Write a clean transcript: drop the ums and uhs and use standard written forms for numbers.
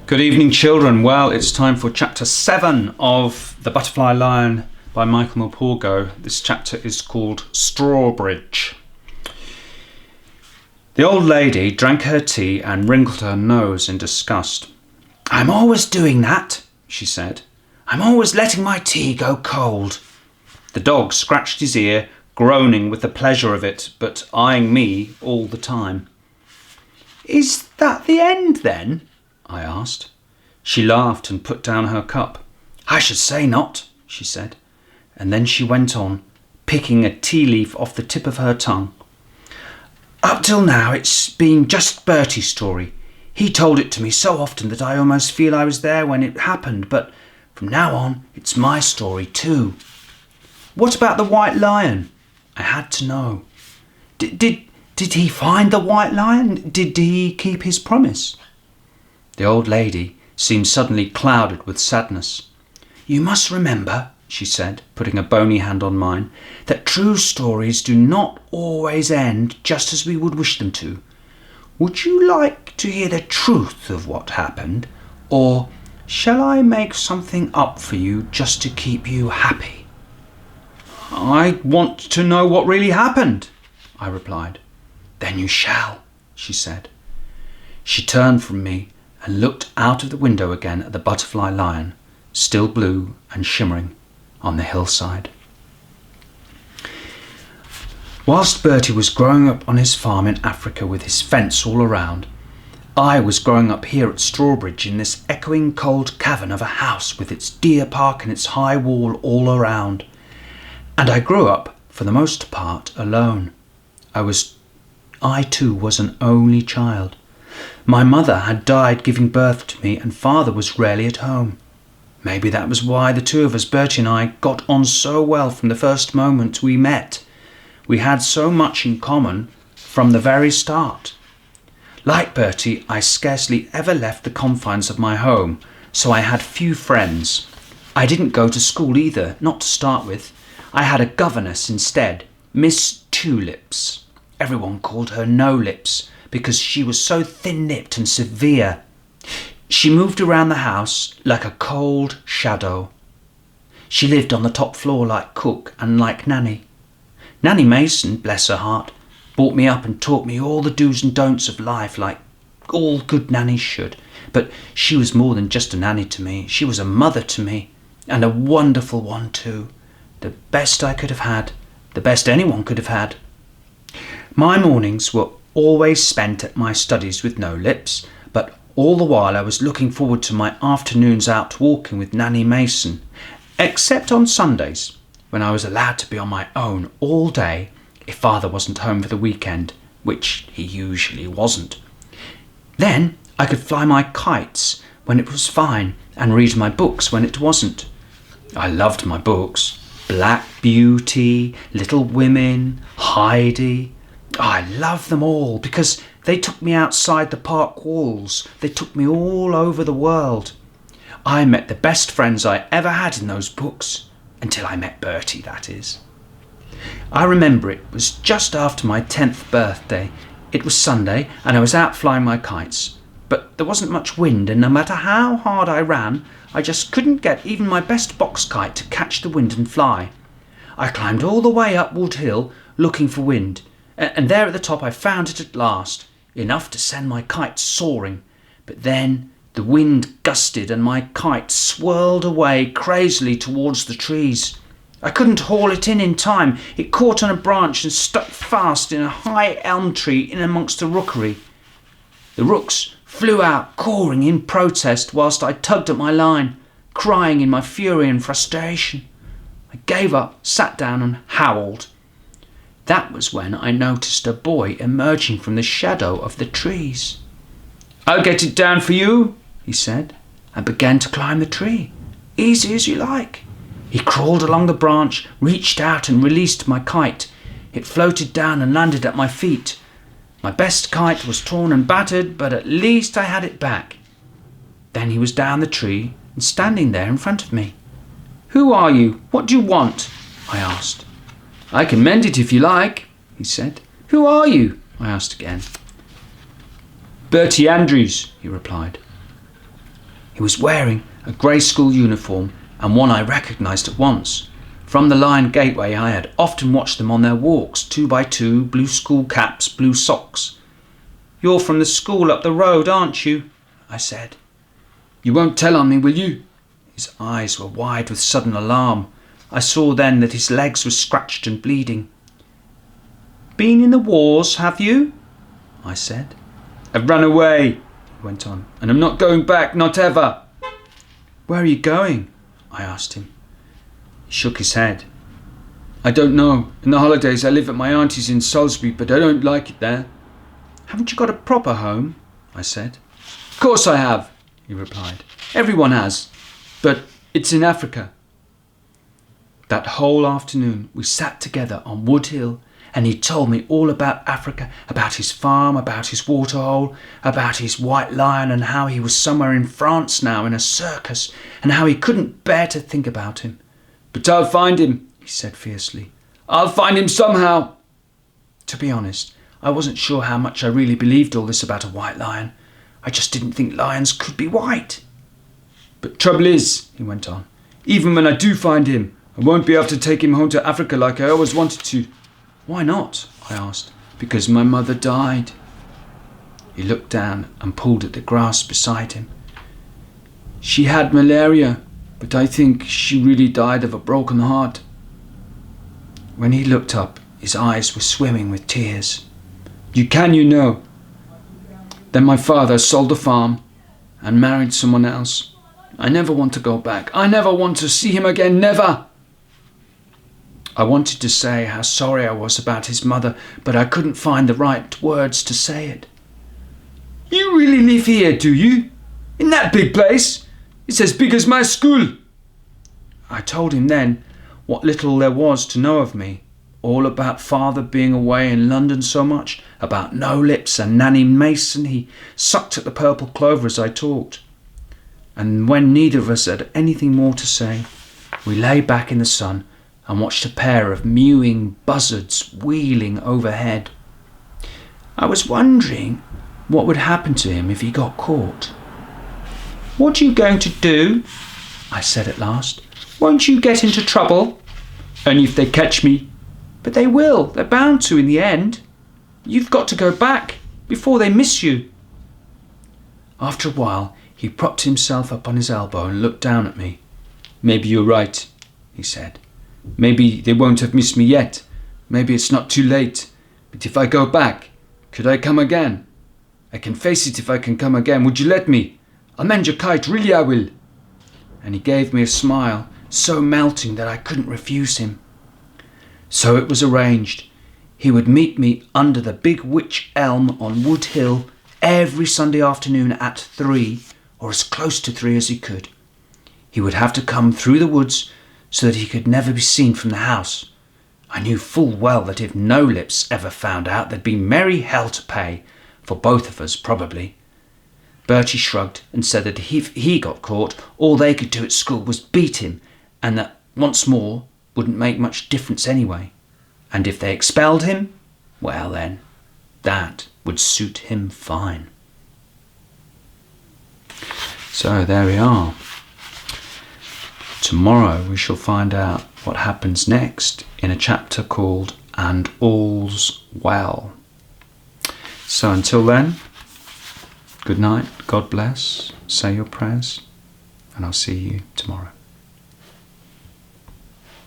Good evening, children. Well, it's time for chapter 7 of The Butterfly Lion by Michael Morpurgo. This chapter is called Strawbridge. The old lady drank her tea and wrinkled her nose in disgust. "I'm always doing that," she said. "I'm always letting my tea go cold." The dog scratched his ear, groaning with the pleasure of it, but eyeing me all the time. "Is that the end, then?" I asked. She laughed and put down her cup. "I should say not," she said, and then she went on, picking a tea leaf off the tip of her tongue. "Up till now it's been just Bertie's story. He told it to me so often that I almost feel I was there when it happened, but from now on it's my story too." "What about the white lion?" I had to know. Did he find the white lion? Did he keep his promise?" The old lady seemed suddenly clouded with sadness. "You must remember," she said, putting a bony hand on mine, "that true stories do not always end just as we would wish them to. Would you like to hear the truth of what happened, or shall I make something up for you just to keep you happy?" "I want to know what really happened," I replied. "Then you shall," she said. She turned from me and looked out of the window again at the butterfly lion, still blue and shimmering on the hillside. Whilst Bertie was growing up on his farm in Africa with his fence all around, I was growing up here at Strawbridge in this echoing cold cavern of a house with its deer park and its high wall all around. And I grew up, for the most part, alone. I too was an only child. My mother had died giving birth to me, and father was rarely at home. Maybe that was why the two of us, Bertie and I, got on so well from the first moment we met. We had so much in common from the very start. Like Bertie, I scarcely ever left the confines of my home, so I had few friends. I didn't go to school either, not to start with. I had a governess instead, Miss Tulips. Everyone called her No Lips because she was so thin-lipped and severe. She moved around the house like a cold shadow. She lived on the top floor like cook and like nanny. Nanny Mason, bless her heart, brought me up and taught me all the do's and don'ts of life like all good nannies should. But she was more than just a nanny to me. She was a mother to me, and a wonderful one too. The best I could have had, the best anyone could have had. My mornings were always spent at my studies with No Lips, but all the while I was looking forward to my afternoons out walking with Nanny Mason, except on Sundays, when I was allowed to be on my own all day if father wasn't home for the weekend, which he usually wasn't. Then I could fly my kites when it was fine and read my books when it wasn't. I loved my books. Black Beauty, Little Women, Heidi. I love them all because they took me outside the park walls. They took me all over the world. I met the best friends I ever had in those books, until I met Bertie, that is. I remember it was just after my 10th birthday. It was Sunday and I was out flying my kites, but there wasn't much wind, and no matter how hard I ran, I just couldn't get even my best box kite to catch the wind and fly. I climbed all the way up Wood Hill looking for wind, and there at the top I found it at last, enough to send my kite soaring. But then the wind gusted and my kite swirled away crazily towards the trees. I couldn't haul it in time. It caught on a branch and stuck fast in a high elm tree in amongst the rookery. The rooks flew out, cawing in protest, whilst I tugged at my line, crying in my fury and frustration. I gave up, sat down and howled. That was when I noticed a boy emerging from the shadow of the trees. "I'll get it down for you," he said, and began to climb the tree. "Easy as you like." He crawled along the branch, reached out and released my kite. It floated down and landed at my feet. My best kite was torn and battered, but at least I had it back. Then he was down the tree and standing there in front of me. "Who are you? What do you want?" I asked. "I can mend it if you like," he said. "Who are you?" I asked again. "Bertie Andrews," he replied. He was wearing a grey school uniform, and one I recognised at once. From the Lion Gateway I had often watched them on their walks, 2 by 2, blue school caps, blue socks. "You're from the school up the road, aren't you?" I said. "You won't tell on me, will you?" His eyes were wide with sudden alarm. I saw then that his legs were scratched and bleeding. "Been in the wars, have you?" I said. "I've run away," he went on, "and I'm not going back, not ever." "Where are you going?" I asked him. He shook his head. "I don't know. In the holidays I live at my auntie's in Salisbury, but I don't like it there." "Haven't you got a proper home?" I said. "Of course I have," he replied. "Everyone has. But it's in Africa." That whole afternoon we sat together on Wood Hill, and he told me all about Africa, about his farm, about his waterhole, about his white lion, and how he was somewhere in France now in a circus, and how he couldn't bear to think about him. "But I'll find him," he said fiercely. "I'll find him somehow." To be honest, I wasn't sure how much I really believed all this about a white lion. I just didn't think lions could be white. "But trouble is," he went on, "even when I do find him, I won't be able to take him home to Africa like I always wanted to." "Why not?" I asked. "Because my mother died." He looked down and pulled at the grass beside him. "She had malaria, but I think she really died of a broken heart." When he looked up, his eyes were swimming with tears. You know. Then my father sold the farm and married someone else. I never want to go back. I never want to see him again, never." I wanted to say how sorry I was about his mother, but I couldn't find the right words to say it. "You really live here, do you? In that big place? It's as big as my school." I told him then what little there was to know of me, all about father being away in London so much, about No Lips and Nanny Mason. He sucked at the purple clover as I talked. And when neither of us had anything more to say, we lay back in the sun and watched a pair of mewing buzzards wheeling overhead. I was wondering what would happen to him if he got caught. "What are you going to do?" I said at last. "Won't you get into trouble?" "Only if they catch me." "But they will. They're bound to in the end. You've got to go back before they miss you." After a while, he propped himself up on his elbow and looked down at me. "Maybe you're right," he said. "Maybe they won't have missed me yet. Maybe it's not too late. But if I go back, could I come again? I can face it if I can come again. Would you let me? I'll mend your kite, really I will." And he gave me a smile, so melting that I couldn't refuse him. So it was arranged. He would meet me under the big wych elm on Wood Hill every Sunday afternoon at 3, or as close to 3 as he could. He would have to come through the woods so that he could never be seen from the house. I knew full well that if No Lips ever found out, there'd be merry hell to pay, for both of us probably. Bertie shrugged and said that if he got caught, all they could do at school was beat him, and that once more wouldn't make much difference anyway. And if they expelled him, well then, that would suit him fine. So there we are. Tomorrow we shall find out what happens next in a chapter called And All's Well. So until then, good night, God bless, say your prayers, and I'll see you tomorrow.